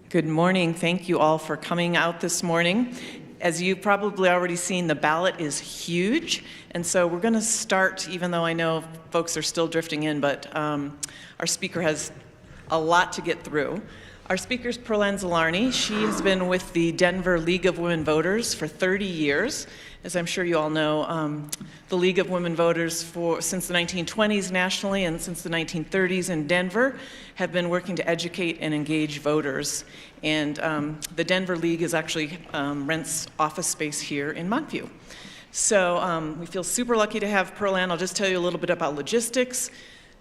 Good morning. Thank you all for coming out this morning. As you've probably already seen, the ballot is huge, and so we're going to start, even though I know folks are still drifting in, but our speaker has a lot to get through. Our speaker is Pearl-Ann Zillarny. She has been with the Denver League of Women Voters for 30 years. As I'm sure you all know, the League of Women Voters since the 1920s nationally and since the 1930s in Denver have been working to educate and engage voters. And the Denver League is actually rents office space here in Montview. So we feel super lucky to have Pearl-Ann. I'll just tell you a little bit about logistics.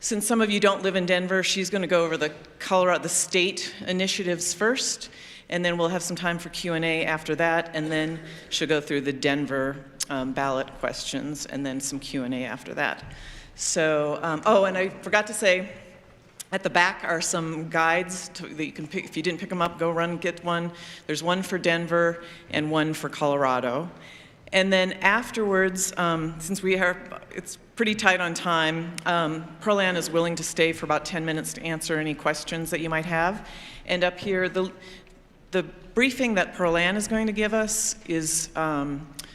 Since some of you don't live in Denver, she's going to go over the state initiatives first, and then we'll have some time for Q&A after that, and then she'll go through the Denver ballot questions, and then some Q&A after that. So, oh, and I forgot to say, at the back are some guides that you can pick. If you didn't pick them up, go run, get one. There's one for Denver and one for Colorado. And then afterwards, since it's pretty tight on time, Pearl-Ann is willing to stay for about 10 minutes to answer any questions that you might have. And up here, the briefing that Pearl-Ann is going to give us is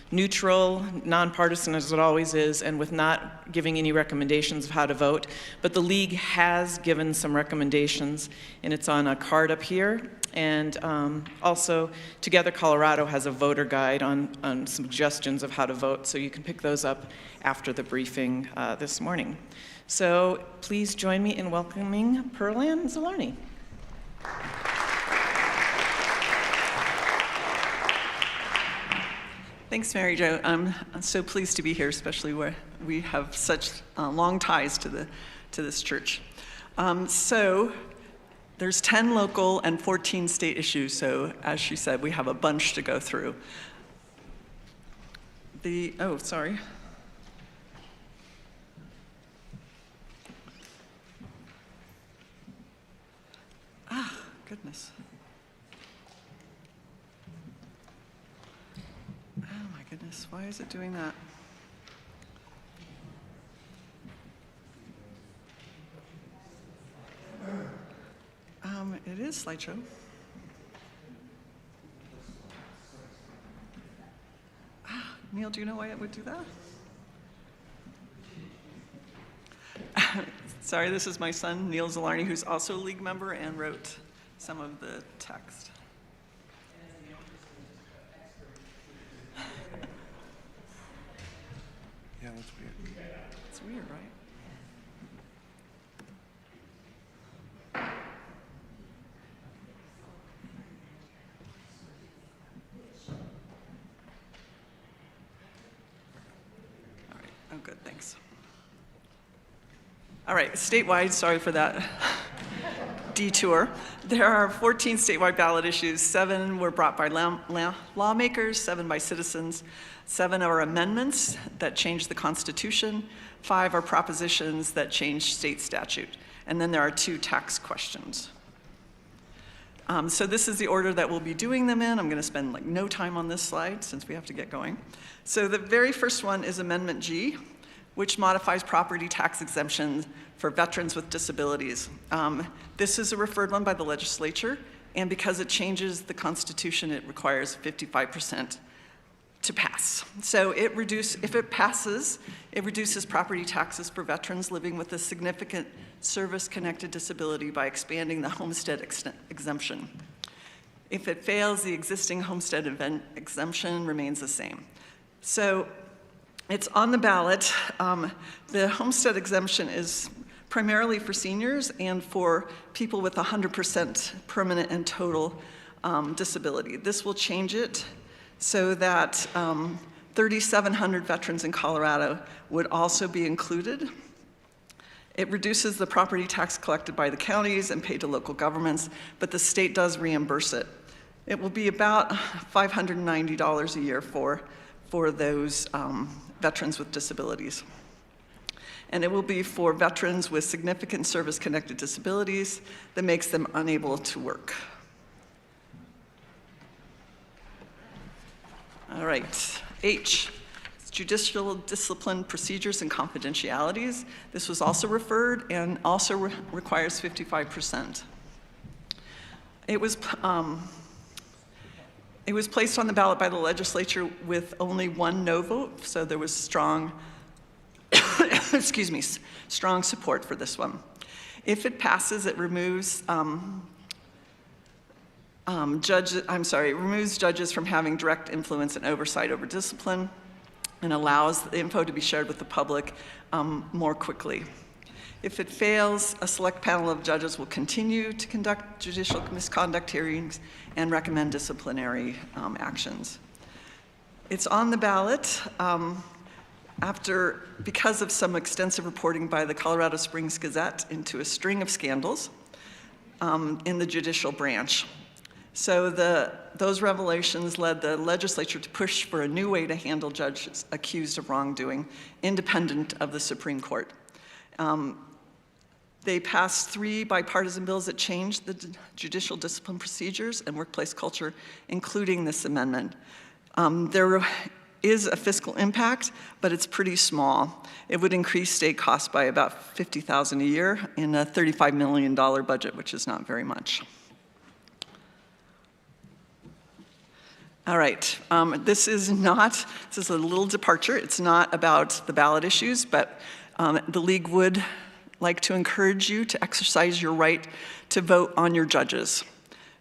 neutral, nonpartisan as it always is, and with not giving any recommendations of how to vote. But the League has given some recommendations, and it's on a card up here. And also, Together Colorado has a voter guide on suggestions of how to vote, so you can pick those up after the briefing this morning. So please join me in welcoming Pearl-Ann Zillarny. Thanks, Mary Jo. I'm so pleased to be here, especially where we have such long ties to this church. So there's 10 local and 14 state issues, so as she said, we have a bunch to go through. Oh, sorry. Ah, goodness. Oh my goodness, why is it doing that? It is slideshow. Neil, do you know why it would do that? Sorry, this is my son, Neil Zillarny, who's also a League member and wrote some of the text. Yeah, that's weird. It's weird, right? All right. Oh, good. Thanks. All right. Statewide, sorry for that detour. There are 14 statewide ballot issues. 7 were brought by lawmakers, 7 by citizens. 7 are amendments that change the Constitution. 5 are propositions that change state statute. And then there are 2 tax questions. So this is the order that we'll be doing them in. I'm going to spend no time on this slide since we have to get going. So the very first one is Amendment G, which modifies property tax exemptions for veterans with disabilities. This is a referred one by the legislature, and because it changes the Constitution, it requires 55% to pass. So if it passes, it reduces property taxes for veterans living with a significant service-connected disability by expanding the homestead exemption. If it fails, the existing homestead exemption remains the same. So it's on the ballot. The homestead exemption is primarily for seniors and for people with 100% permanent and total disability. This will change it so that 3,700 veterans in Colorado would also be included. It reduces the property tax collected by the counties and paid to local governments, but the state does reimburse it. It will be about $590 a year for those veterans with disabilities. And it will be for veterans with significant service-connected disabilities that makes them unable to work. All right, H, judicial discipline procedures and confidentialities. This was also referred and also requires 55%. It was placed on the ballot by the legislature with only one no vote, so there was strong, excuse me, strong support for this one. If it passes, it removes removes judges from having direct influence and oversight over discipline, and allows the info to be shared with the public more quickly. If it fails, a select panel of judges will continue to conduct judicial misconduct hearings and recommend disciplinary actions. It's on the ballot because of some extensive reporting by the Colorado Springs Gazette into a string of scandals in the judicial branch. So those revelations led the legislature to push for a new way to handle judges accused of wrongdoing, independent of the Supreme Court. They passed 3 bipartisan bills that changed the judicial discipline procedures and workplace culture, including this amendment. There is a fiscal impact, but it's pretty small. It would increase state costs by about $50,000 a year in a $35 million budget, which is not very much. All right, this is a little departure. It's not about the ballot issues, but the League would like to encourage you to exercise your right to vote on your judges.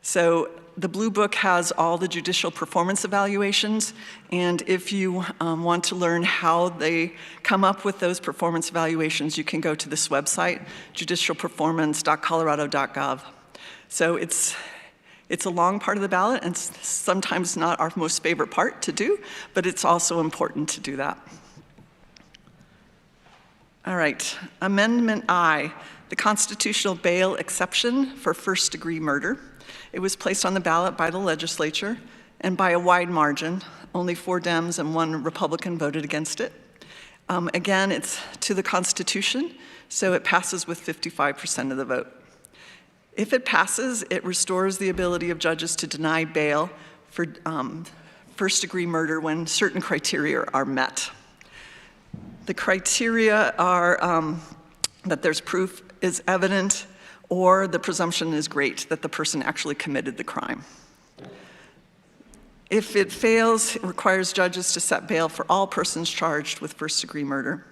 So the Blue Book has all the judicial performance evaluations, and if you want to learn how they come up with those performance evaluations, you can go to this website, judicialperformance.colorado.gov. So it's a long part of the ballot, and sometimes not our most favorite part to do, but it's also important to do that. All right, Amendment I, the constitutional bail exception for first-degree murder. It was placed on the ballot by the legislature, and by a wide margin. Only 4 Dems and 1 Republican voted against it. Again, it's to the Constitution, so it passes with 55% of the vote. If it passes, it restores the ability of judges to deny bail for first-degree murder when certain criteria are met. The criteria are that there's proof is evident, or the presumption is great that the person actually committed the crime. If it fails, it requires judges to set bail for all persons charged with first-degree murder.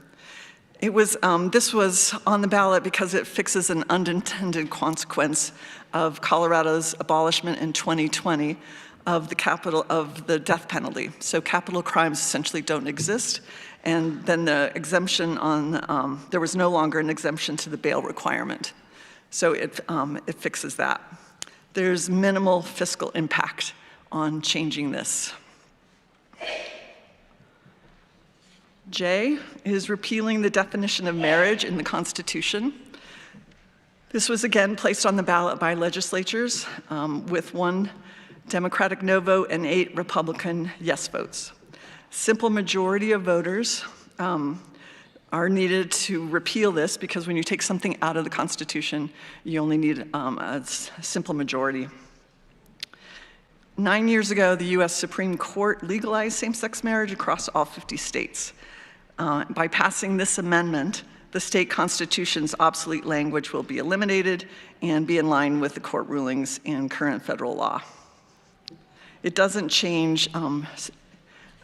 This was on the ballot because it fixes an unintended consequence of Colorado's abolishment in 2020 of the death penalty. So capital crimes essentially don't exist, and then the exemption there was no longer an exemption to the bail requirement. So it fixes that. There's minimal fiscal impact on changing this. J is repealing the definition of marriage in the Constitution. This was again placed on the ballot by legislatures with 1 Democratic no vote and 8 Republican yes votes. Simple majority of voters are needed to repeal this because when you take something out of the Constitution, you only need a simple majority. 9 years ago, the US Supreme Court legalized same-sex marriage across all 50 states. By passing this amendment, the state constitution's obsolete language will be eliminated and be in line with the court rulings and current federal law. It doesn't change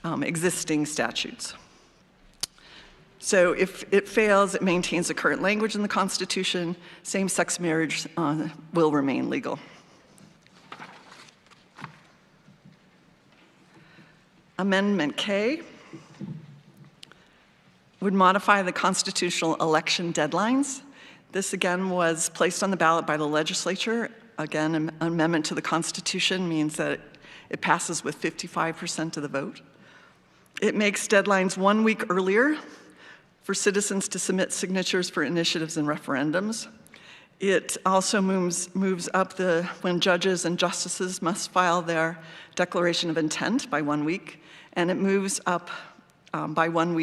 existing statutes. So if it fails, it maintains the current language in the Constitution. Same-sex marriage will remain legal. Amendment K would modify the constitutional election deadlines. This again was placed on the ballot by the legislature. Again, an amendment to the Constitution means that it passes with 55% of the vote. It makes deadlines 1 week earlier for citizens to submit signatures for initiatives and referendums. It also moves up when judges and justices must file their declaration of intent by 1 week, and it moves up by 1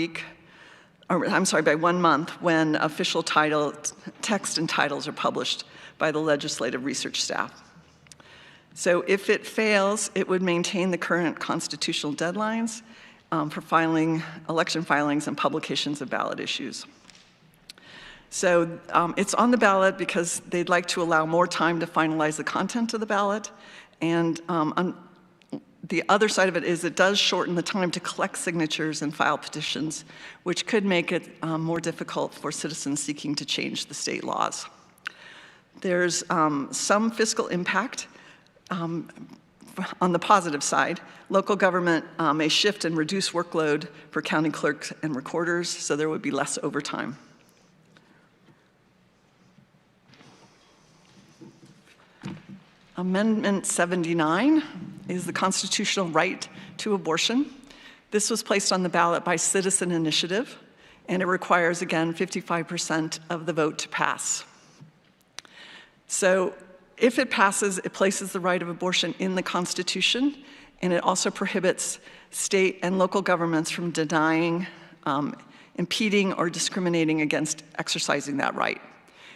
month when official text and titles are published by the legislative research staff. So if it fails, it would maintain the current constitutional deadlines for election filings and publications of ballot issues. So it's on the ballot because they'd like to allow more time to finalize the content of the ballot. And the other side of it is it does shorten the time to collect signatures and file petitions, which could make it more difficult for citizens seeking to change the state laws. There's some fiscal impact. On the positive side, local government may shift and reduce workload for county clerks and recorders, so there would be less overtime. Amendment 79 is the constitutional right to abortion. This was placed on the ballot by citizen initiative, and it requires, again, 55% of the vote to pass. So if it passes, it places the right of abortion in the Constitution, and it also prohibits state and local governments from denying, impeding, or discriminating against exercising that right.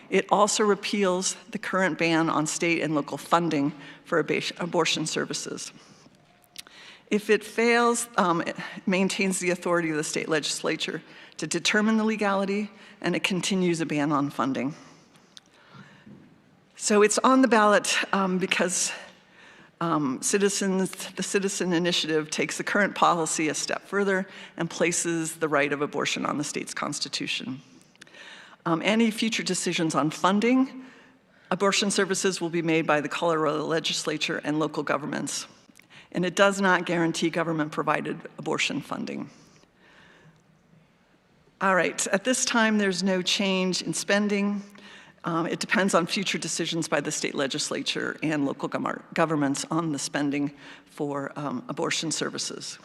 It also repeals the current ban on state and local funding for abortion services. If it fails, it maintains the authority of the state legislature to determine the legality, and it continues a ban on funding. So it's on the ballot because the citizen initiative takes the current policy a step further and places the right of abortion on the state's constitution. Any future decisions on funding abortion services will be made by the Colorado legislature and local governments, and it does not guarantee government-provided abortion funding. All right, at this time, there's no change in spending. It depends on future decisions by the state legislature and local governments on the spending for abortion services.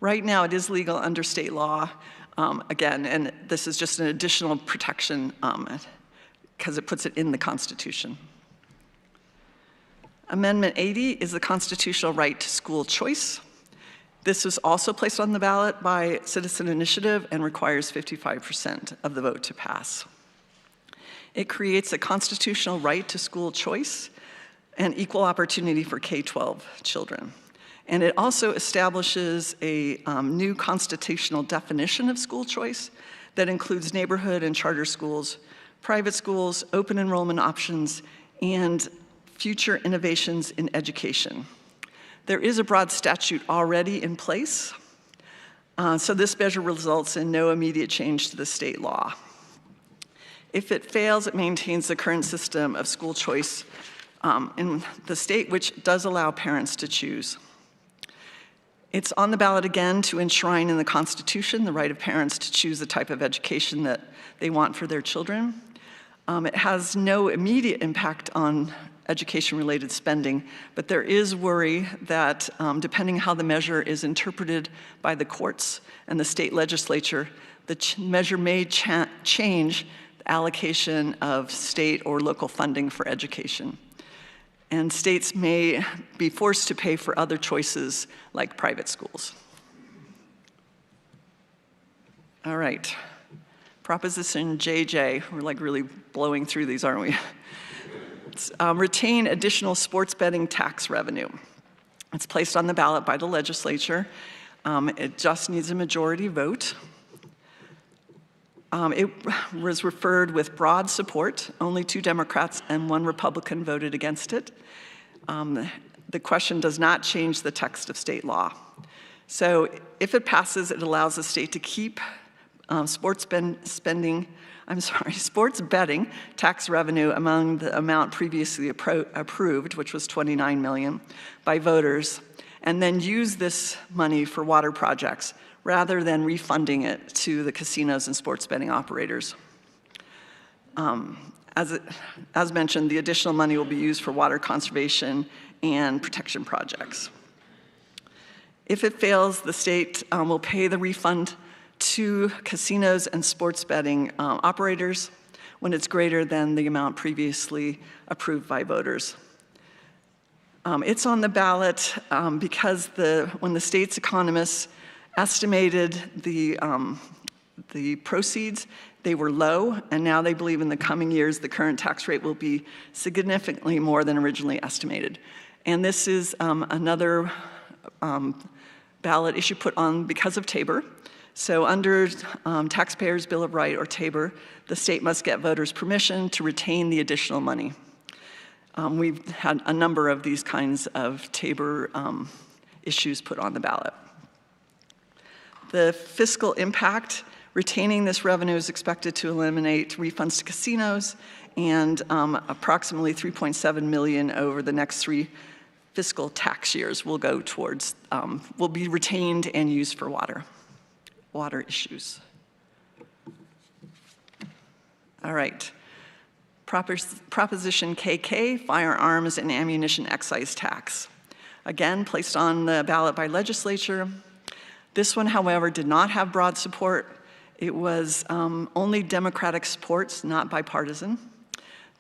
Right now, it is legal under state law, again, and this is just an additional protection because it puts it in the Constitution. Amendment 80 is the constitutional right to school choice. This was also placed on the ballot by citizen initiative and requires 55% of the vote to pass. It creates a constitutional right to school choice and equal opportunity for K-12 children. And it also establishes a new constitutional definition of school choice that includes neighborhood and charter schools, private schools, open enrollment options, and future innovations in education. There is a broad statute already in place, so this measure results in no immediate change to the state law. If it fails, it maintains the current system of school choice in the state, which does allow parents to choose. It's on the ballot again to enshrine in the Constitution the right of parents to choose the type of education that they want for their children. It has no immediate impact on education-related spending, but there is worry that depending how the measure is interpreted by the courts and the state legislature, the measure may change the allocation of state or local funding for education. And states may be forced to pay for other choices like private schools. All right, Proposition JJ, we're like really blowing through these, aren't we? Retain additional sports betting tax revenue. It's placed on the ballot by the legislature. It just needs a majority vote. It was referred with broad support. Only 2 Democrats and 1 Republican voted against it. The question does not change the text of state law. So if it passes, it allows the state to keep sports betting tax revenue among the amount previously approved, which was $29 million, by voters, and then use this money for water projects rather than refunding it to the casinos and sports betting operators. As mentioned, the additional money will be used for water conservation and protection projects. If it fails, the state will pay the refund to casinos and sports betting operators when it's greater than the amount previously approved by voters. It's on the ballot because when the state's economists estimated the proceeds, they were low, and now they believe in the coming years the current tax rate will be significantly more than originally estimated. And this is another ballot issue put on because of Tabor. So under Taxpayers' Bill of Right, or TABOR, the state must get voters' permission to retain the additional money. We've had a number of these kinds of TABOR issues put on the ballot. The fiscal impact: retaining this revenue is expected to eliminate refunds to casinos, and approximately $3.7 million over the next 3 fiscal tax years will go towards, will be retained and used for water issues. All right. Proposition KK, firearms and ammunition excise tax. Again, placed on the ballot by legislature. This one, however, did not have broad support. It was only Democratic support, not bipartisan.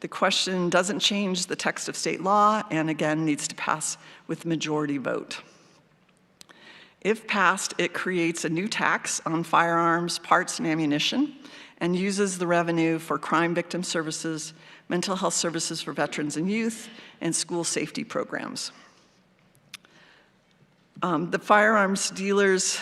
The question doesn't change the text of state law, and again, needs to pass with majority vote. If passed, it creates a new tax on firearms, parts, and ammunition, and uses the revenue for crime victim services, mental health services for veterans and youth, and school safety programs. The firearms dealers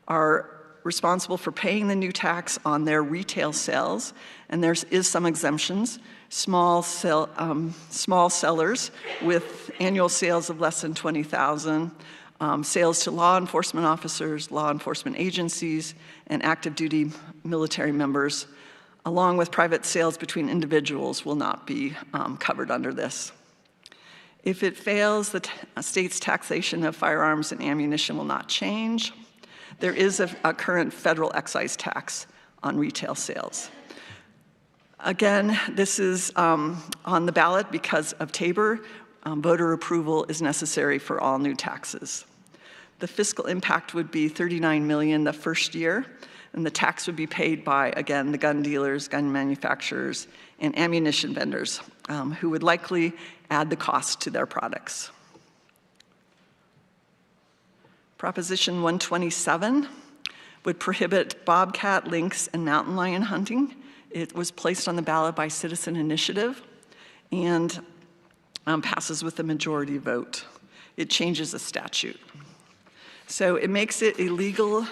are responsible for paying the new tax on their retail sales, and there is some exemptions. Small sellers with annual sales of less than $20,000, sales to law enforcement officers, law enforcement agencies, and active duty military members, along with private sales between individuals, will not be covered under this. If it fails, the state's taxation of firearms and ammunition will not change. There is a current federal excise tax on retail sales. Again, this is on the ballot because of TABOR. Voter approval is necessary for all new taxes. The fiscal impact would be $39 million the first year, and the tax would be paid by, again, the gun dealers, gun manufacturers, and ammunition vendors, who would likely add the cost to their products. Proposition 127 would prohibit bobcat, lynx, and mountain lion hunting. It was placed on the ballot by citizen initiative and passes with a majority vote. It changes the statute. So it makes it illegal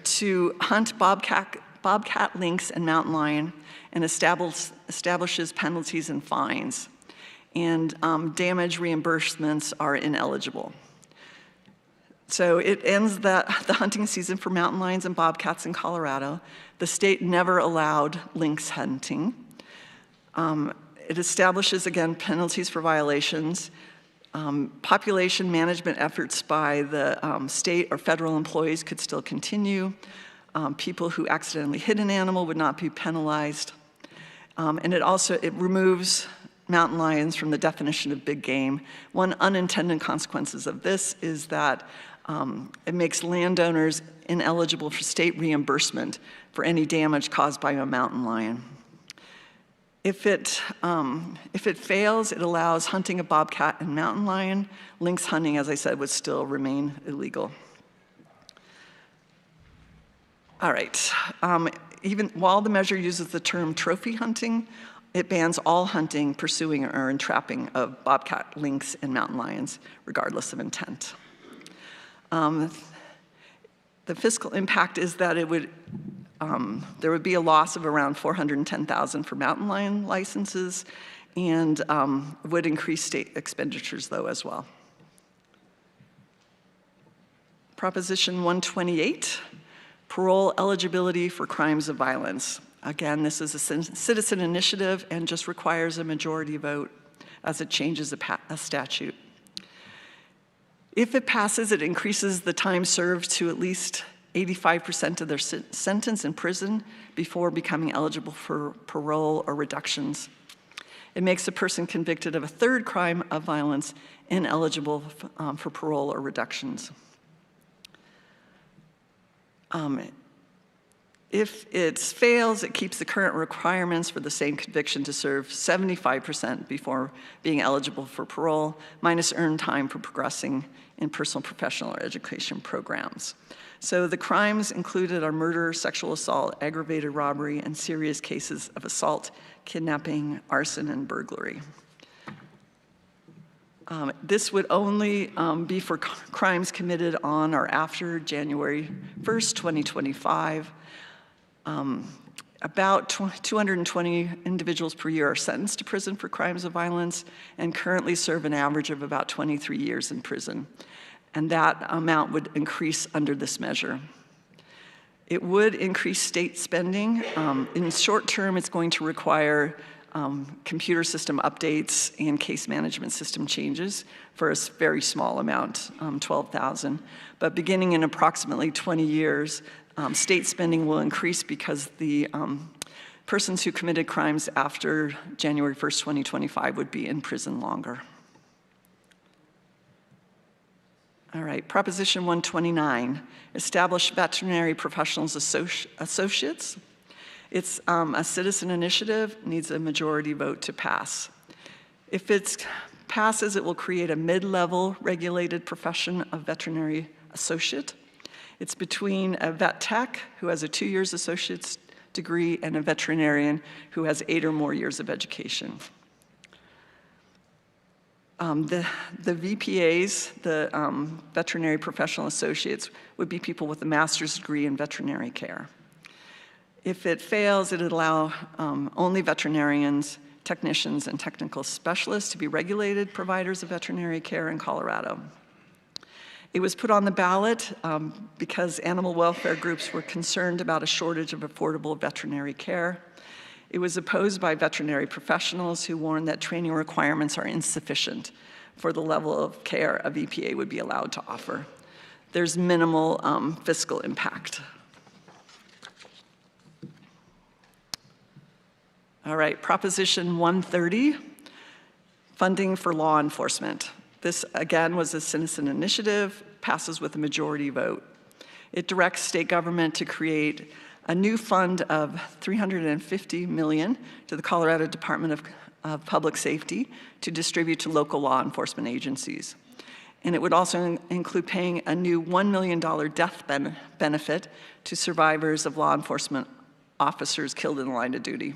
to hunt bobcat, lynx, and mountain lion, and establishes penalties and fines. And damage reimbursements are ineligible. So it ends the hunting season for mountain lions and bobcats in Colorado. The state never allowed lynx hunting. It establishes, again, penalties for violations. Population management efforts by the state or federal employees could still continue. People who accidentally hit an animal would not be penalized. And it removes mountain lions from the definition of big game. One unintended consequences of this is that it makes landowners ineligible for state reimbursement for any damage caused by a mountain lion. If it fails, it allows hunting of bobcat and mountain lion. Lynx hunting, as I said, would still remain illegal. All right, even while the measure uses the term trophy hunting, it bans all hunting, pursuing, or entrapping of bobcat, lynx, and mountain lions, regardless of intent. The fiscal impact is that there would be a loss of around $410,000 for mountain lion licenses, and would increase state expenditures, though, as well. Proposition 128, parole eligibility for crimes of violence. Again, this is a citizen initiative and just requires a majority vote as it changes a statute. If it passes, it increases the time served to at least 85% of their sentence in prison before becoming eligible for parole or reductions. It makes a person convicted of a third crime of violence ineligible for parole or reductions. If it fails, it keeps the current requirements for the same conviction to serve 75% before being eligible for parole, minus earned time for progressing in personal, professional, or education programs. So the crimes included are murder, sexual assault, aggravated robbery, and serious cases of assault, kidnapping, arson, and burglary. This would only be for crimes committed on or after January 1st, 2025. About 220 individuals per year are sentenced to prison for crimes of violence and currently serve an average of about 23 years in prison. And that amount would increase under this measure. It would increase state spending. In short term, it's going to require computer system updates and case management system changes for a very small amount, $12,000. But beginning in approximately 20 years, state spending will increase because the persons who committed crimes after January 1st, 2025 would be in prison longer. All right, Proposition 129, establish veterinary professionals associates. It's a citizen initiative, needs a majority vote to pass. If it passes, it will create a mid-level regulated profession of veterinary associate. It's between a vet tech who has a 2 years associate's degree and a veterinarian who has 8 or more years of education. The VPAs, the veterinary professional associates, would be people with a master's degree in veterinary care. If it fails, it would allow only veterinarians, technicians, and technical specialists to be regulated providers of veterinary care in Colorado. It was put on the ballot because animal welfare groups were concerned about a shortage of affordable veterinary care. It was opposed by veterinary professionals who warned that training requirements are insufficient for the level of care a VPA would be allowed to offer. There's minimal fiscal impact. All right, Proposition 130, funding for law enforcement. This, again, was a citizen initiative, passes with a majority vote. It directs state government to create a new fund of $350 million to the Colorado Department of Public Safety to distribute to local law enforcement agencies. And it would also include paying a new $1 million death benefit to survivors of law enforcement officers killed in the line of duty.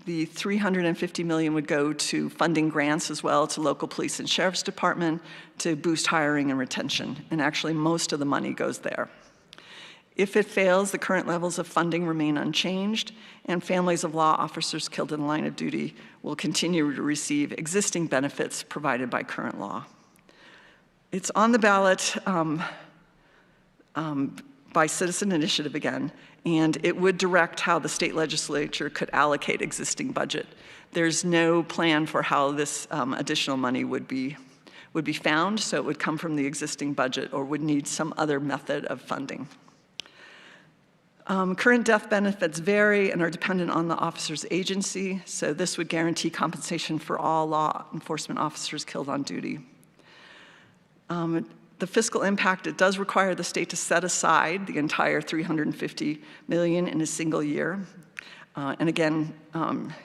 The $350 million would go to funding grants as well to local police and sheriff's department to boost hiring and retention. And actually, most of the money goes there. If it fails, the current levels of funding remain unchanged, and families of law officers killed in the line of duty will continue to receive existing benefits provided by current law. It's on the ballot by citizen initiative again, and it would direct how the state legislature could allocate existing budget. There's no plan for how this additional money would be found, so it would come from the existing budget or would need some other method of funding. Current death benefits vary and are dependent on the officer's agency, so this would guarantee compensation for all law enforcement officers killed on duty. The fiscal impact, it does require the state to set aside the entire $350 million in a single year. And again,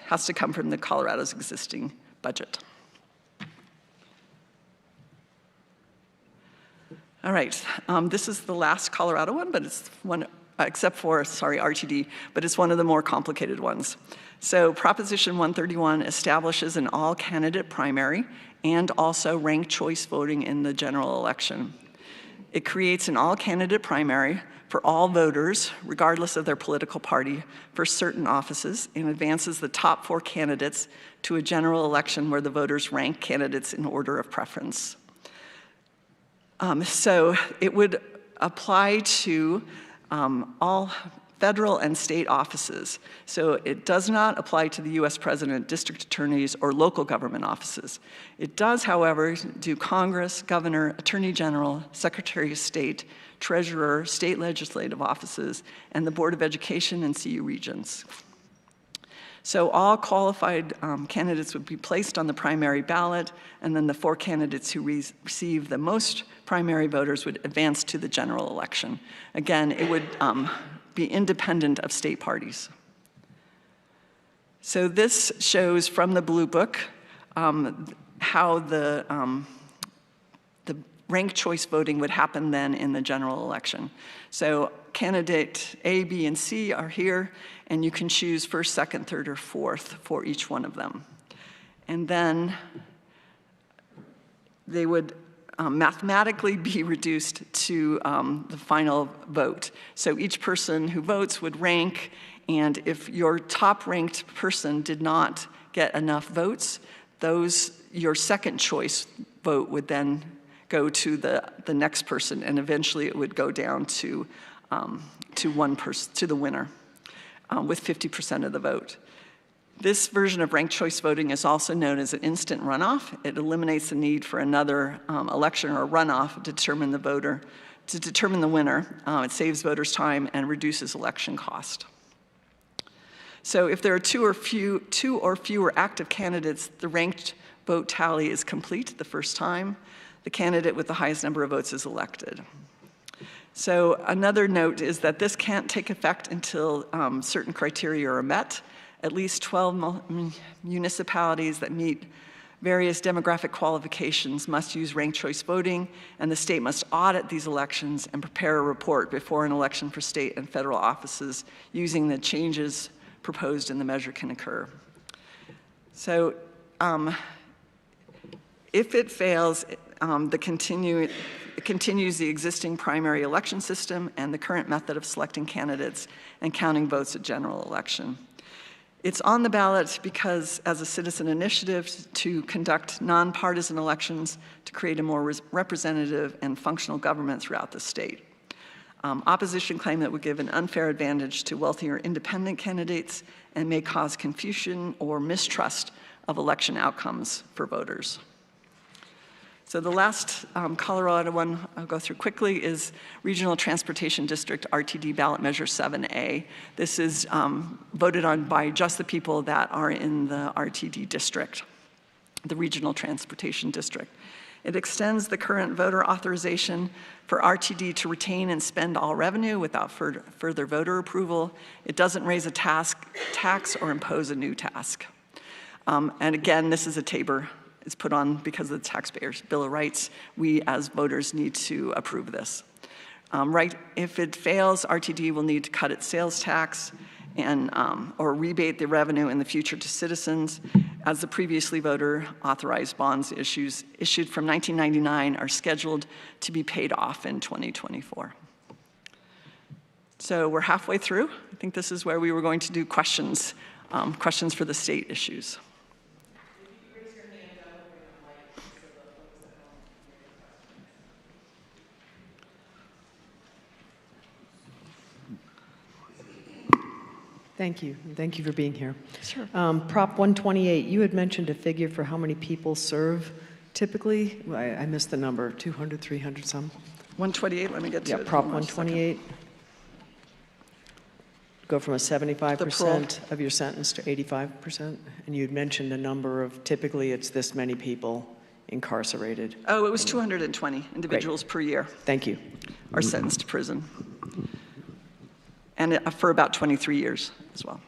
has to come from the Colorado's existing budget. All right, this is the last Colorado one, but it's one, except for, RTD, but it's one of the more complicated ones. So Proposition 131 establishes an all-candidate primary and also ranked choice voting in the general election. It creates an all-candidate primary for all voters, regardless of their political party, for certain offices, and advances the top 4 candidates to a general election where the voters rank candidates in order of preference. So it would apply to all federal and state offices. So it does not apply to the US President, district attorneys, or local government offices. It does, however, do Congress, governor, attorney general, secretary of state, treasurer, state legislative offices, and the Board of Education and CU regions. So all qualified candidates would be placed on the primary ballot, and then the 4 candidates who receive the most primary voters would advance to the general election. Again, it would be independent of state parties. So this shows from the Blue Book how the ranked choice voting would happen then in the general election. So candidate A, B, and C are here, and you can choose first, second, third, or fourth for each one of them. and then they would mathematically be reduced to the final vote. So each person who votes would rank, and if your top-ranked person did not get enough votes, your second choice vote would then go to the next person, and eventually it would go down to one person, to the winner, with 50% of the vote. This version of ranked choice voting is also known as an instant runoff. It eliminates the need for another election or a runoff to determine the winner. It saves voters time and reduces election cost. So if there are two or fewer active candidates, the ranked vote tally is complete the first time. The candidate with the highest number of votes is elected. So another note is that this can't take effect until certain criteria are met. At least 12 municipalities that meet various demographic qualifications must use ranked choice voting, and the state must audit these elections and prepare a report before an election for state and federal offices using the changes proposed in the measure can occur. So if it fails, it continues the existing primary election system and the current method of selecting candidates and counting votes at general election. It's on the ballot because, as a citizen initiative to conduct nonpartisan elections to create a more representative and functional government throughout the state. Opposition claim that would give an unfair advantage to wealthier independent candidates and may cause confusion or mistrust of election outcomes for voters. So the last Colorado one I'll go through quickly is Regional Transportation District RTD Ballot Measure 7A. This is voted on by just the people that are in the RTD district, the Regional Transportation District. It extends the current voter authorization for RTD to retain and spend all revenue without further voter approval. It doesn't raise a tax or impose a new task. And again, this is a TABOR. It's put on because of the Taxpayers' Bill of Rights. We, as voters, need to approve this. If it fails, RTD will need to cut its sales tax and or rebate the revenue in the future to citizens, as the previously voter-authorized bonds issued from 1999 are scheduled to be paid off in 2024. So we're halfway through. I think this is where we were going to do questions for the state issues. Thank you, and thank you for being here. Sure. Prop 128, you had mentioned a figure for how many people serve typically. I missed the number, 200, 300 some? 128, let me get to it. Yeah, Prop 128. Go from a 75% of your sentence to 85%. And you'd mentioned a number of, typically it's this many people incarcerated. Oh, it was 220 individuals per year. Thank you. Are sentenced to prison. And for about 23 years as well.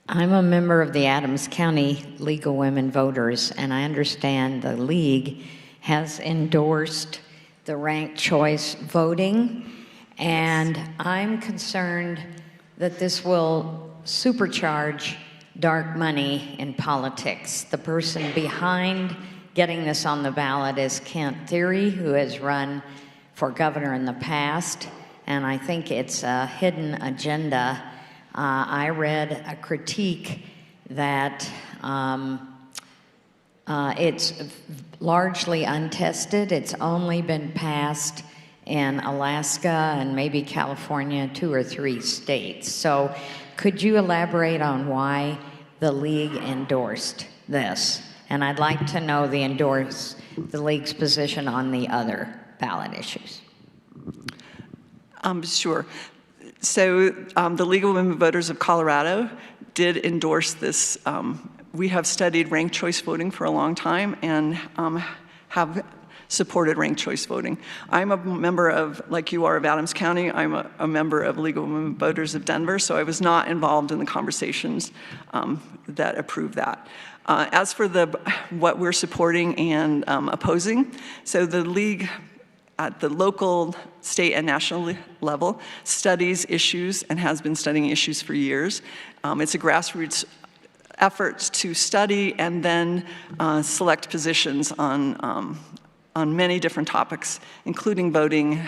I'm a member of the Adams County League of Women Voters, and I understand the League has endorsed the ranked choice voting, and I'm concerned that this will supercharge dark money in politics. The person behind getting this on the ballot is Kent Thiry, who has run for governor in the past, and I think it's a hidden agenda. I read a critique that it's largely untested. It's only been passed in Alaska and maybe California, 2 or 3 states. So could you elaborate on why the League endorsed this? And I'd like to know the League's position on the other ballot issues. Sure. So the League of Women Voters of Colorado did endorse this. We have studied ranked choice voting for a long time and have supported ranked choice voting. I'm a member of, like you are, of Adams County. I'm a member of League of Women Voters of Denver, so I was not involved in the conversations that approved that. As for what we're supporting and opposing, so the League at the local, state, and national level, studies issues and has been studying issues for years. It's a grassroots effort to study and then select positions on many different topics, including voting,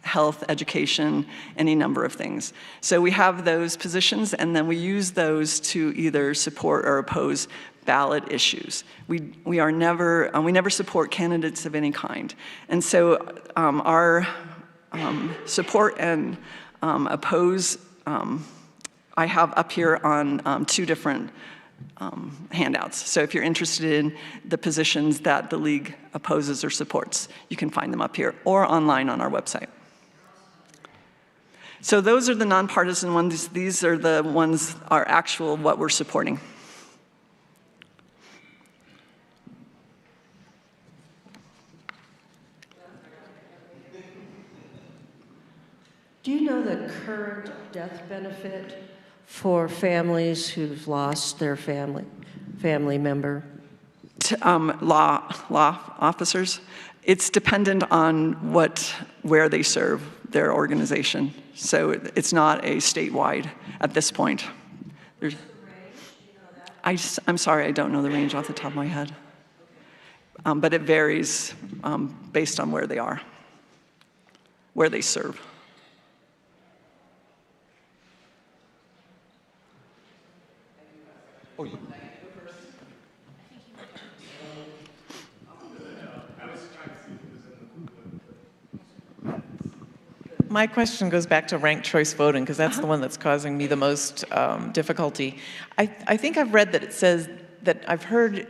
health, education, any number of things. So we have those positions, and then we use those to either support or oppose ballot issues. We never support candidates of any kind. And so our support and oppose, I have up here on 2 different handouts. So if you're interested in the positions that the League opposes or supports, you can find them up here or online on our website. So those are the nonpartisan ones. These are the ones, our actual, what we're supporting. Do you know the current death benefit for families who've lost their family member? Law officers, it's dependent on where they serve, their organization. So it's not a statewide at this point. I'm sorry, I don't know the range off the top of my head. But it varies based on where they are, where they serve. Oh, yeah. My question goes back to ranked choice voting, because that's the one that's causing me the most difficulty. I think I've read that it says that I've heard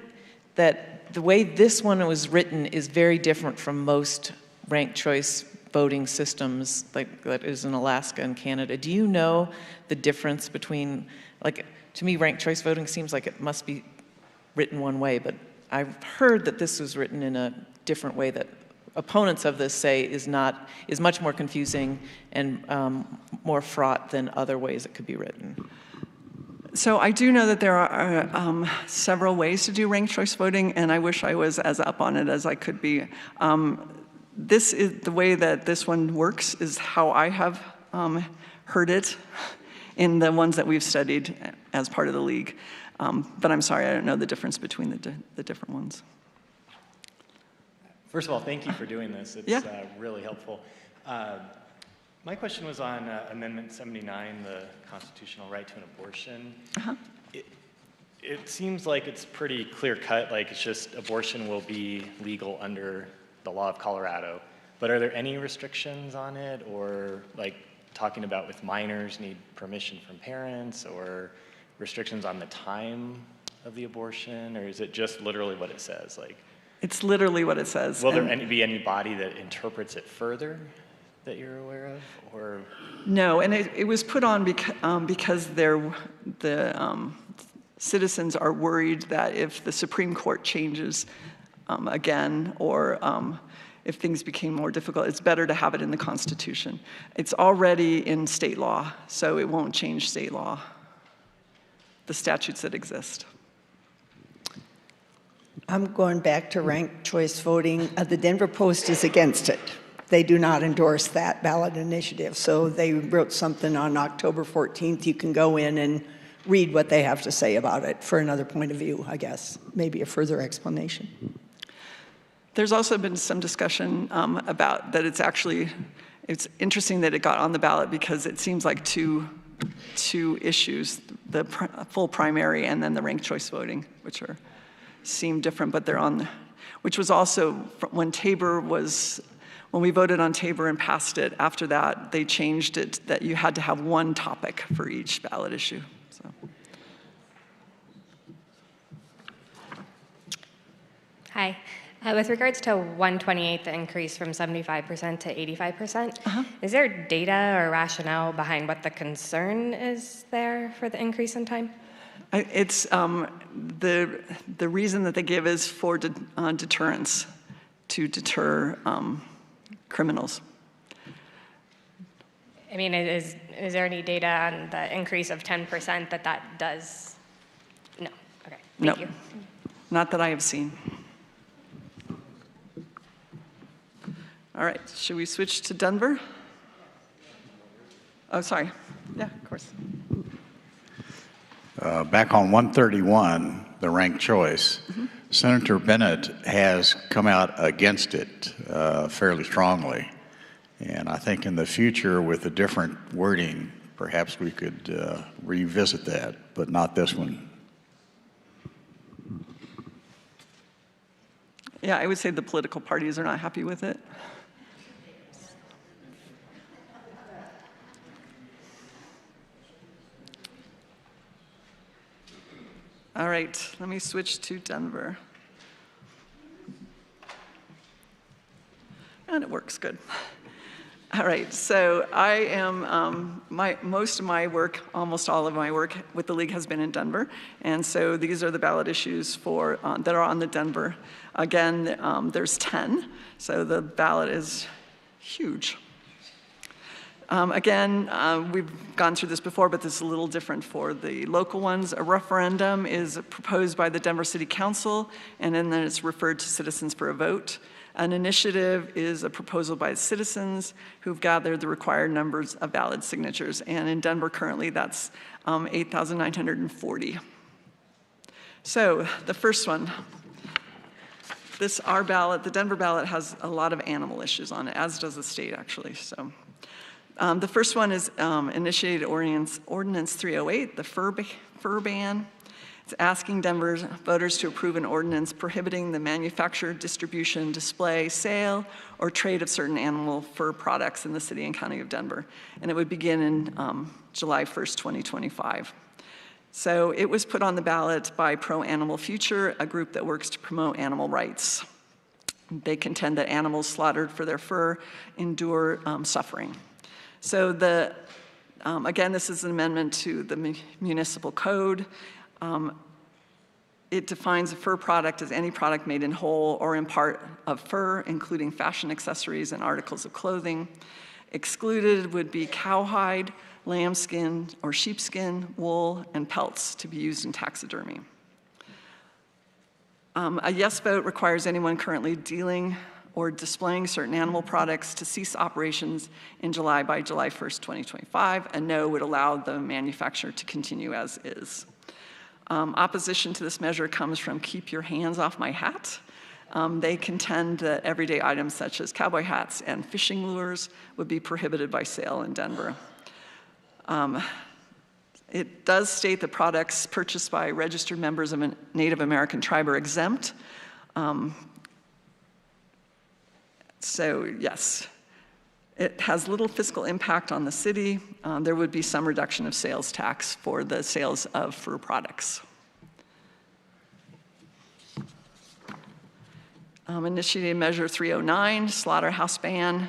that the way this one was written is very different from most ranked choice voting systems like that is in Alaska and Canada. Do you know the difference between, like, to me, ranked choice voting seems like it must be written one way, but I've heard that this was written in a different way that opponents of this say is much more confusing and more fraught than other ways it could be written. So I do know that there are several ways to do ranked choice voting, and I wish I was as up on it as I could be. This is the way that this one works, is how I have heard it in the ones that we've studied as part of the League. But I'm sorry, I don't know the difference between the different ones. First of all, thank you for doing this. It's really helpful. My question was on Amendment 79, the constitutional right to an abortion. Uh-huh. It seems like it's pretty clear-cut, like it's just abortion will be legal under the law of Colorado. But are there any restrictions on it, or like talking about with minors need permission from parents, or restrictions on the time of the abortion, or is it just literally what it says? Like, it's literally what it says. Will there be any body that interprets it further that you're aware of, or? No, and it was put on because the citizens are worried that if the Supreme Court changes again, or if things became more difficult, it's better to have it in the Constitution. It's already in state law, so it won't change state law, the statutes that exist. I'm going back to ranked choice voting. The Denver Post is against it. They do not endorse that ballot initiative. So they wrote something on October 14th. You can go in and read what they have to say about it for another point of view, I guess. Maybe a further explanation. There's also been some discussion about that it's interesting that it got on the ballot because it seems like two issues, the full primary and then the ranked choice voting, which seem different, but they're on, which was also when we voted on Tabor and passed it, after that, they changed it that you had to have one topic for each ballot issue, so. Hi. With regards to 128, the increase from 75% to 85%, is there data or rationale behind what the concern is there for the increase in time? It's the reason that they give is for deterrence, to deter criminals. I mean, is there any data on the increase of 10% that does? No. Okay. Thank you. Not that I have seen. All right, should we switch to Denver? Oh, sorry. Yeah, of course. Back on 131, the ranked choice, Senator Bennett has come out against it fairly strongly. And I think in the future, with a different wording, perhaps we could revisit that, but not this one. Yeah, I would say the political parties are not happy with it. All right, let me switch to Denver. And it works good. All right, so I am, most of my work, almost all of my work with the League has been in Denver. And so these are the ballot issues for, that are on the Denver. Again, there's 10, so the ballot is huge. Again, we've gone through this before, but this is a little different for the local ones. A referendum is proposed by the Denver City Council, and then it's referred to citizens for a vote. An initiative is a proposal by citizens who've gathered the required numbers of valid signatures. And in Denver currently, that's 8,940. So the first one, our ballot, the Denver ballot, has a lot of animal issues on it, as does the state actually. So the first one is initiated Ordinance 308, the fur ban. It's asking Denver voters to approve an ordinance prohibiting the manufacture, distribution, display, sale, or trade of certain animal fur products in the city and county of Denver. And it would begin in July 1st, 2025. So it was put on the ballot by Pro Animal Future, a group that works to promote animal rights. They contend that animals slaughtered for their fur endure suffering. So again, this is an amendment to the municipal code. It defines a fur product as any product made in whole or in part of fur, including fashion accessories and articles of clothing. Excluded would be cowhide, lambskin or sheepskin, wool, and pelts to be used in taxidermy. A yes vote requires anyone currently dealing or displaying certain animal products to cease operations in July by July 1st, 2025. A no would allow the manufacturer to continue as is. Opposition to this measure comes from Keep Your Hands Off My Hat. They contend that everyday items such as cowboy hats and fishing lures would be prohibited by sale in Denver. It does state that products purchased by registered members of a Native American tribe are exempt. So yes, it has little fiscal impact on the city. There would be some reduction of sales tax for the sales of fur products. Initiated Measure 309, slaughterhouse ban.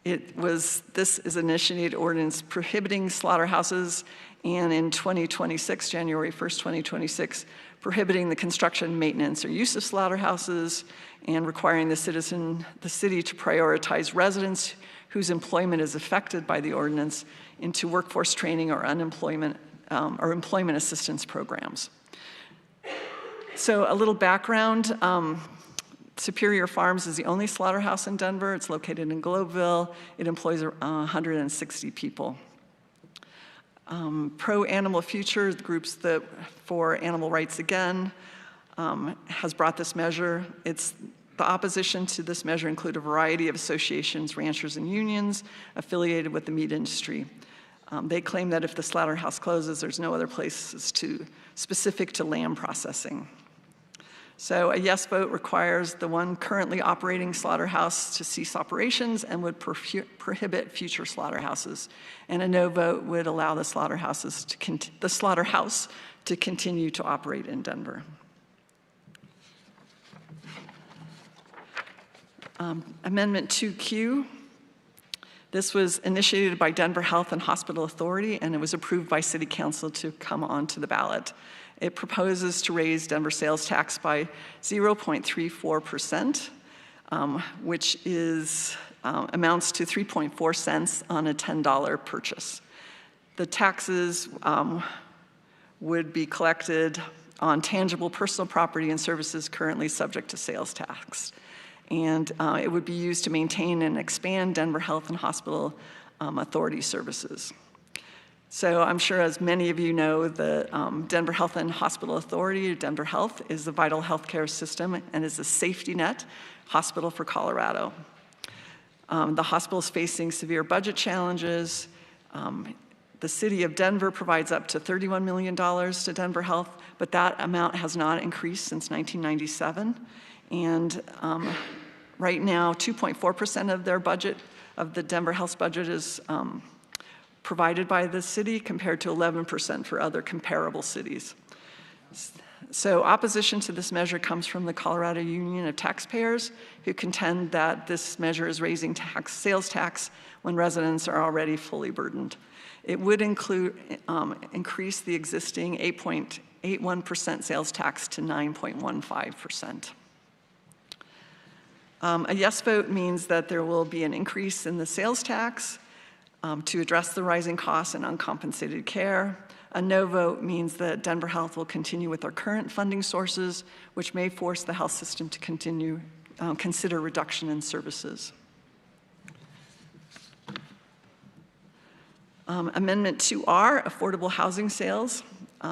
This is initiated ordinance prohibiting slaughterhouses, and in 2026, January 1st, 2026, prohibiting the construction, maintenance, or use of slaughterhouses, and requiring the city to prioritize residents whose employment is affected by the ordinance into workforce training or employment assistance programs. So a little background. Superior Farms is the only slaughterhouse in Denver. It's located in Globeville. It employs 160 people. Pro Animal Future, the groups that for animal rights again, has brought this measure. The opposition to this measure include a variety of associations, ranchers, and unions affiliated with the meat industry. They claim that if the slaughterhouse closes, there's no other places specific to lamb processing. So a yes vote requires the one currently operating slaughterhouse to cease operations and would prohibit future slaughterhouses. And a no vote would allow the slaughterhouse to continue to operate in Denver. Amendment 2Q. This was initiated by Denver Health and Hospital Authority, and it was approved by City Council to come onto the ballot. It proposes to raise Denver sales tax by 0.34%, which amounts to 3.4 cents on a $10 purchase. The taxes would be collected on tangible personal property and services currently subject to sales tax. and it would be used to maintain and expand Denver Health and Hospital Authority services. So I'm sure, as many of you know, the Denver Health and Hospital Authority, or Denver Health, is the vital healthcare system and is a safety net hospital for Colorado. The hospital is facing severe budget challenges. The city of Denver provides up to $31 million to Denver Health, but that amount has not increased since 1997. And right now, 2.4% of their budget, of the Denver Health's budget, is provided by the city, compared to 11% for other comparable cities. So opposition to this measure comes from the Colorado Union of Taxpayers, who contend that this measure is raising sales tax when residents are already fully burdened. It would increase the existing 8.81% sales tax to 9.15%. A yes vote means that there will be an increase in the sales tax to address the rising costs and uncompensated care. A no vote means that Denver Health will continue with our current funding sources, which may force the health system to consider reduction in services. Amendment 2R, affordable housing sales.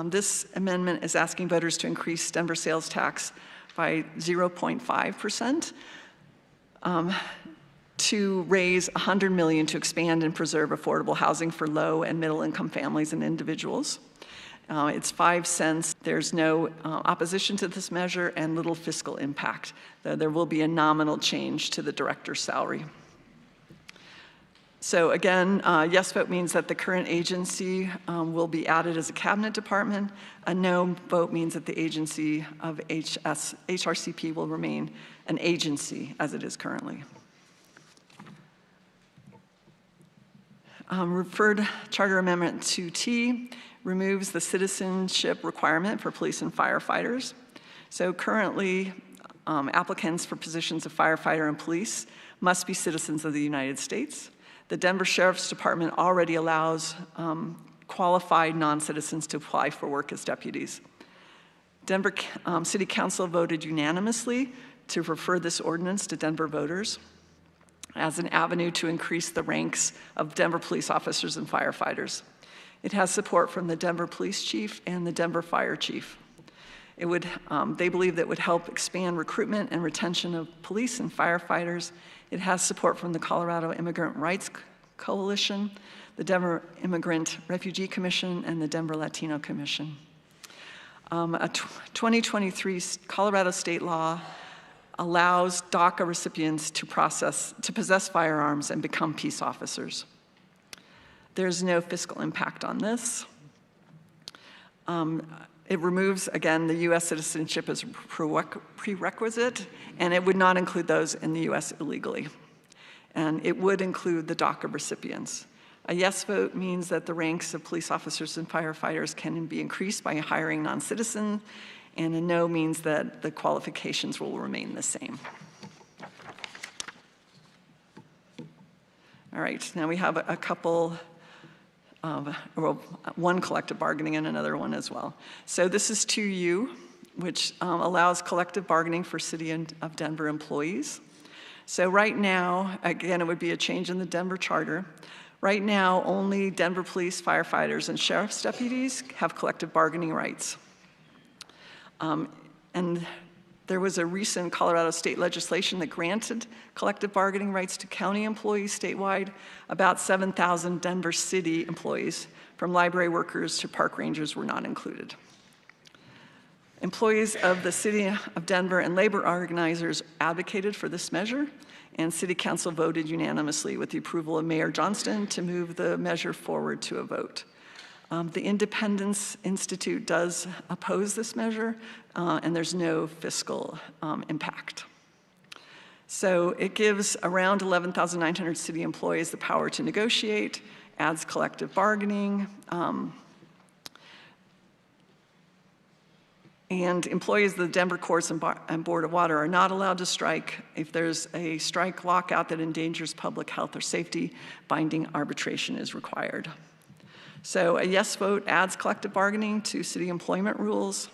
This amendment is asking voters to increase Denver sales tax by 0.5%. To raise $100 million to expand and preserve affordable housing for low and middle income families and individuals. It's 5 cents. There's no opposition to this measure and little fiscal impact. There will be a nominal change to the director's salary. So again, yes vote means that the current agency will be added as a cabinet department. A no vote means that the agency of HRCP will remain an agency as it is currently. Referred Charter Amendment 2T removes the citizenship requirement for police and firefighters. So currently, applicants for positions of firefighter and police must be citizens of the United States. The Denver Sheriff's Department already allows qualified non-citizens to apply for work as deputies. Denver City Council voted unanimously to refer this ordinance to Denver voters as an avenue to increase the ranks of Denver police officers and firefighters. It has support from the Denver Police Chief and the Denver Fire Chief. They believe that it would help expand recruitment and retention of police and firefighters. It has support from the Colorado Immigrant Rights Coalition, the Denver Immigrant Refugee Commission, and the Denver Latino Commission. A 2023 Colorado state law allows DACA recipients to possess firearms and become peace officers. There's no fiscal impact on this. It removes, again, the U.S. citizenship as prerequisite, and it would not include those in the U.S. illegally. And it would include the DACA recipients. A yes vote means that the ranks of police officers and firefighters can be increased by hiring non-citizens, and a no means that the qualifications will remain the same. All right, now we have a couple one collective bargaining and another one as well. So this is 2U, which allows collective bargaining for City of Denver employees. So right now, again, it would be a change in the Denver charter. Right now, only Denver police, firefighters, and sheriff's deputies have collective bargaining rights. And there was a recent Colorado state legislation that granted collective bargaining rights to county employees statewide. About 7,000 Denver city employees, from library workers to park rangers, were not included. Employees of the City of Denver and labor organizers advocated for this measure, and City Council voted unanimously with the approval of Mayor Johnston to move the measure forward to a vote. The Independence Institute does oppose this measure, and there's no fiscal impact. So it gives around 11,900 city employees the power to negotiate, adds collective bargaining, and employees of the Denver Courts and Board of Water are not allowed to strike. If there's a strike lockout that endangers public health or safety, binding arbitration is required. So a yes vote adds collective bargaining to city employment rules.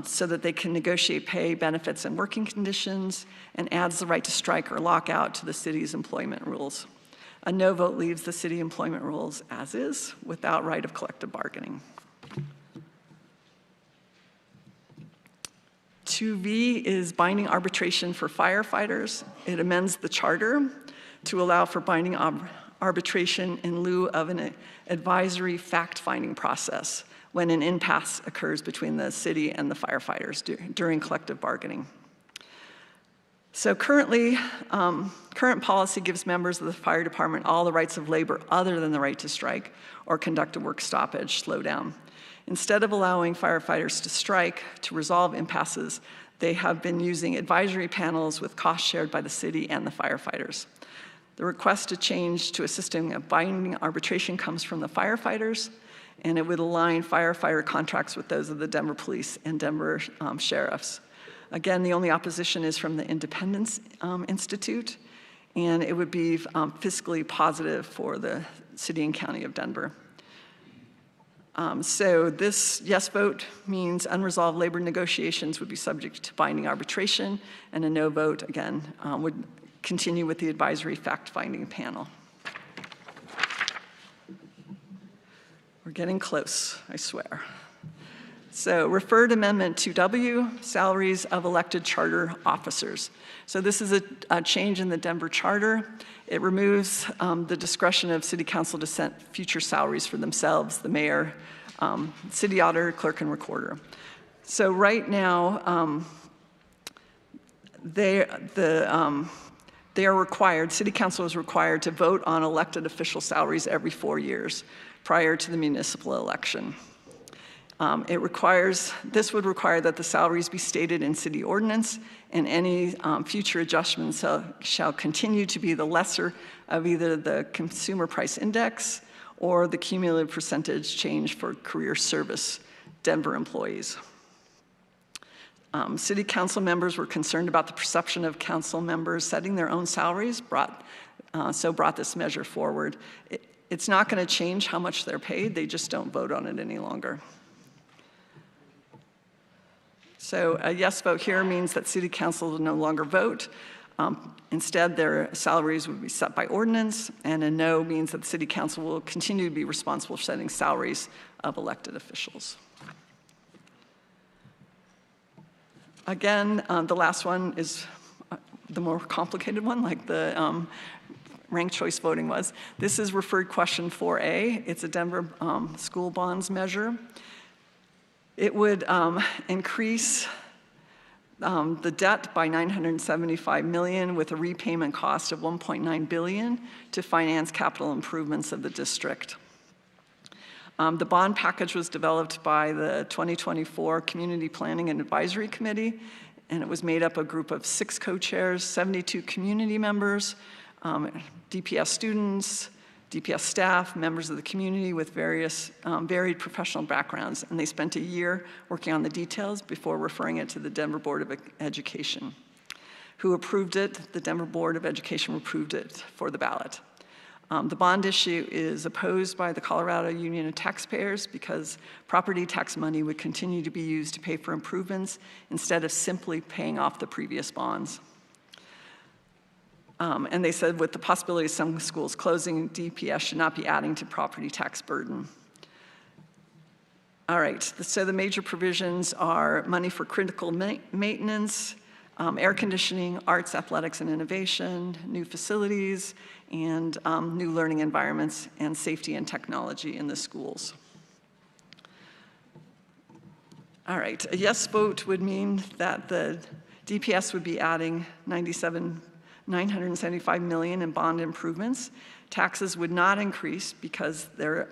so that they can negotiate pay, benefits, and working conditions, and adds the right to strike or lockout to the city's employment rules. A no vote leaves the city employment rules as is, without right of collective bargaining. 2V is binding arbitration for firefighters. It amends the charter to allow for binding arbitration in lieu of an advisory fact-finding process when an impasse occurs between the city and the firefighters during collective bargaining. So current policy gives members of the fire department all the rights of labor other than the right to strike or conduct a work stoppage, slow down. Instead of allowing firefighters to strike to resolve impasses, they have been using advisory panels with costs shared by the city and the firefighters. The request to change to a system of binding arbitration comes from the firefighters, and it would align firefighter contracts with those of the Denver Police and Denver sheriffs. Again, the only opposition is from the Independence Institute, and it would be fiscally positive for the city and county of Denver. So this yes vote means unresolved labor negotiations would be subject to binding arbitration, and a no vote, again, would continue with the advisory fact-finding panel. We're getting close, I swear. So referred amendment 2W, salaries of elected charter officers. So this is a change in the Denver charter. It removes the discretion of city council to set future salaries for themselves, the mayor, city auditor, clerk, and recorder. So right now, they are required, city council is required to vote on elected official salaries every 4 years prior to the municipal election. This would require that the salaries be stated in city ordinance, and any future adjustments shall continue to be the lesser of either the consumer price index or the cumulative percentage change for career service Denver employees. City council members were concerned about the perception of council members setting their own salaries, brought this measure forward. It's not going to change how much they're paid, they just don't vote on it any longer. So a yes vote here means that city council will no longer vote. Instead, their salaries would be set by ordinance, and a no means that the city council will continue to be responsible for setting salaries of elected officials. Again, the last one is the more complicated one, like the ranked choice voting was. This is referred question 4A. It's a Denver school bonds measure. It would increase the debt by $975 million with a repayment cost of $1.9 billion to finance capital improvements of the district. The bond package was developed by the 2024 Community Planning and Advisory Committee, and it was made up of a group of 6 co-chairs, 72 community members, DPS students, DPS staff, members of the community with various varied professional backgrounds, and they spent a year working on the details before referring it to the Denver Board of Education, who approved it. The Denver Board of Education approved it for the ballot. The bond issue is opposed by the Colorado Union of Taxpayers because property tax money would continue to be used to pay for improvements instead of simply paying off the previous bonds. And they said with the possibility of some schools closing, DPS should not be adding to property tax burden. All right, so the major provisions are money for critical maintenance, air conditioning, arts, athletics, and innovation, new facilities, and new learning environments, and safety and technology in the schools. All right, a yes vote would mean that the DPS would be adding $975 million in bond improvements. Taxes would not increase because they're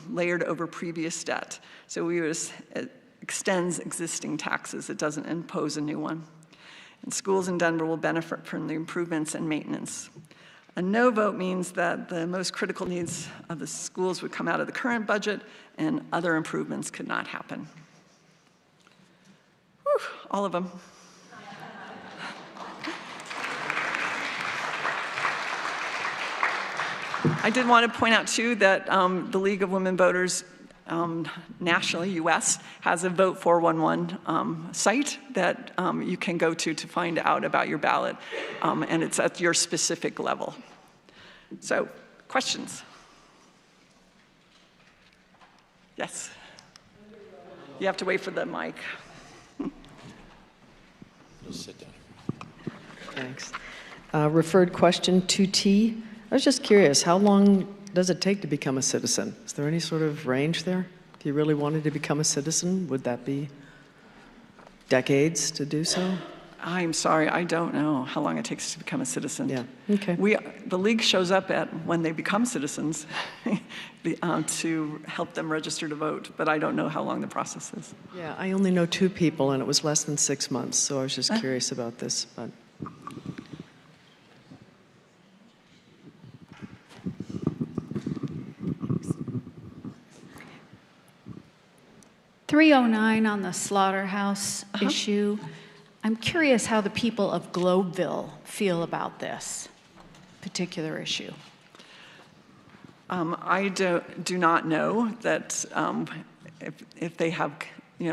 layered over previous debt. So it extends existing taxes. It doesn't impose a new one. And schools in Denver will benefit from the improvements and maintenance. A no vote means that the most critical needs of the schools would come out of the current budget and other improvements could not happen. Whew, all of them. I did want to point out, too, that the League of Women Voters nationally, US, has a Vote 411 site that you can go to find out about your ballot, and it's at your specific level. So, questions? Yes? You have to wait for the mic. Just sit down. Thanks. Referred question 2T. I was just curious, how long does it take to become a citizen? Is there any sort of range there? If you really wanted to become a citizen, would that be decades to do so? I'm sorry, I don't know how long it takes to become a citizen. Yeah, okay. The league shows up when they become citizens to help them register to vote, but I don't know how long the process is. Yeah, I only know 2 people, and it was less than 6 months, so I was just curious about this. But 309 on the slaughterhouse issue. I'm curious how the people of Globeville feel about this particular issue. I do not know that if they have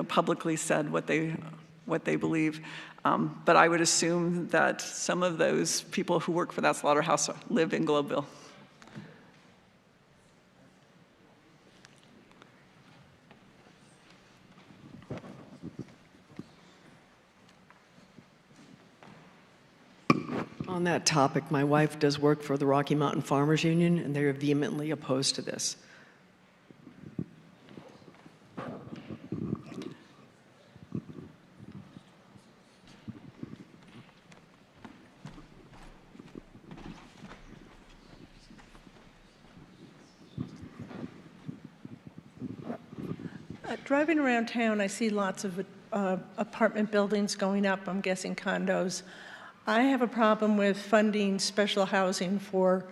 publicly said what they believe, but I would assume that some of those people who work for that slaughterhouse live in Globeville. on that topic, my wife does work for the Rocky Mountain Farmers Union, and they're vehemently opposed to this. Driving around town, I see lots of apartment buildings going up, I'm guessing condos. I have a problem with funding special housing for,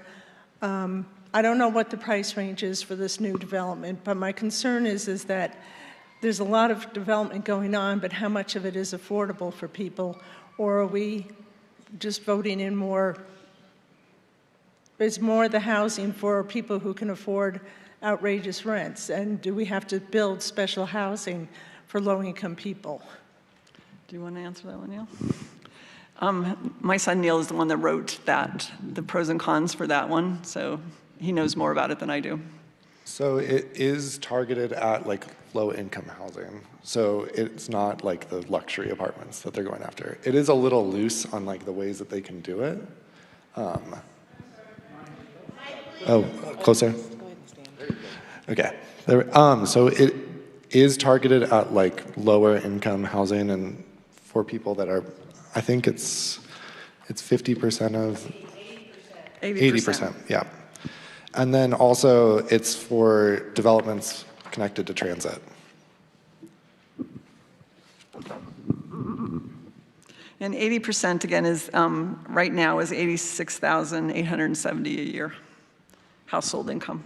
I don't know what the price range is for this new development, but my concern is that there's a lot of development going on, but how much of it is affordable for people? Or are we just voting in more, is more the housing for people who can afford outrageous rents? And do we have to build special housing for low-income people? Do you want to answer that one, Neil? My son Neil is the one that wrote the pros and cons for that one, so he knows more about it than I do. So it is targeted at like low-income housing. So it's not like the luxury apartments that they're going after. It is a little loose on like the ways that they can do it. Oh, closer. Okay. So it is targeted at like lower income housing and for people that are, I think it's 50% of 80%, yeah. And then also it's for developments connected to transit. And 80% again is right now is $86,870 a year household income.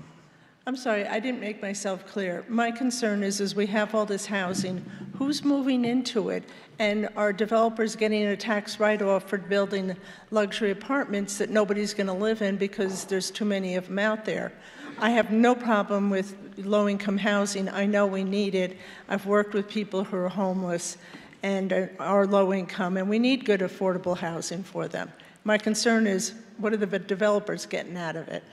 I'm sorry, I didn't make myself clear. My concern is we have all this housing. Who's moving into it? And are developers getting a tax write-off for building luxury apartments that nobody's going to live in because there's too many of them out there? I have no problem with low-income housing. I know we need it. I've worked with people who are homeless and are low-income, and we need good, affordable housing for them. My concern is, what are the developers getting out of it?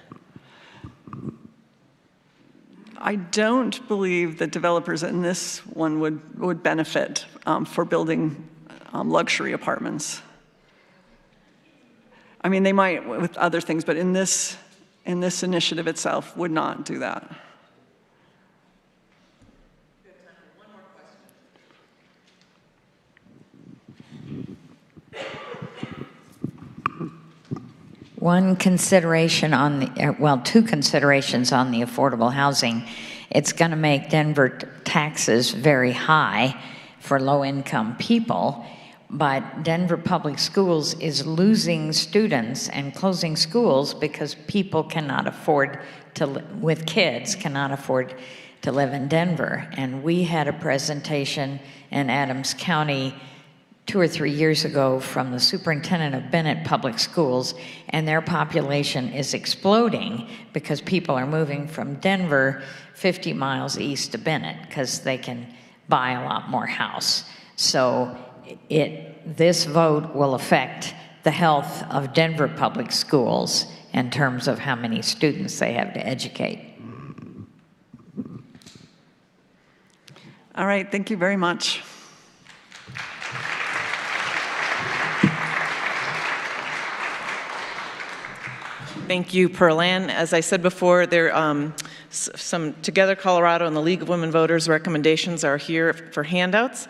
I don't believe that developers in this one would benefit for building luxury apartments. I mean, they might with other things, but in this initiative itself would not do that. One consideration on the, two considerations on the affordable housing. It's going to make Denver taxes very high for low-income people, but Denver Public Schools is losing students and closing schools because people cannot afford to, with kids, cannot afford to live in Denver. And we had a presentation in Adams County 2 or 3 years ago from the superintendent of Bennett Public Schools, and their population is exploding because people are moving from Denver 50 miles east to Bennett because they can buy a lot more house. So this vote will affect the health of Denver Public Schools in terms of how many students they have to educate. All right, thank you very much. Thank you, Pearl Ann. As I said before, some Together Colorado and the League of Women Voters recommendations are here for handouts.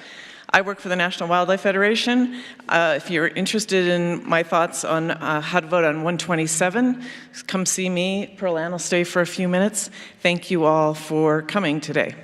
I work for the National Wildlife Federation. If you're interested in my thoughts on how to vote on 127, come see me. Pearl Ann will stay for a few minutes. Thank you all for coming today.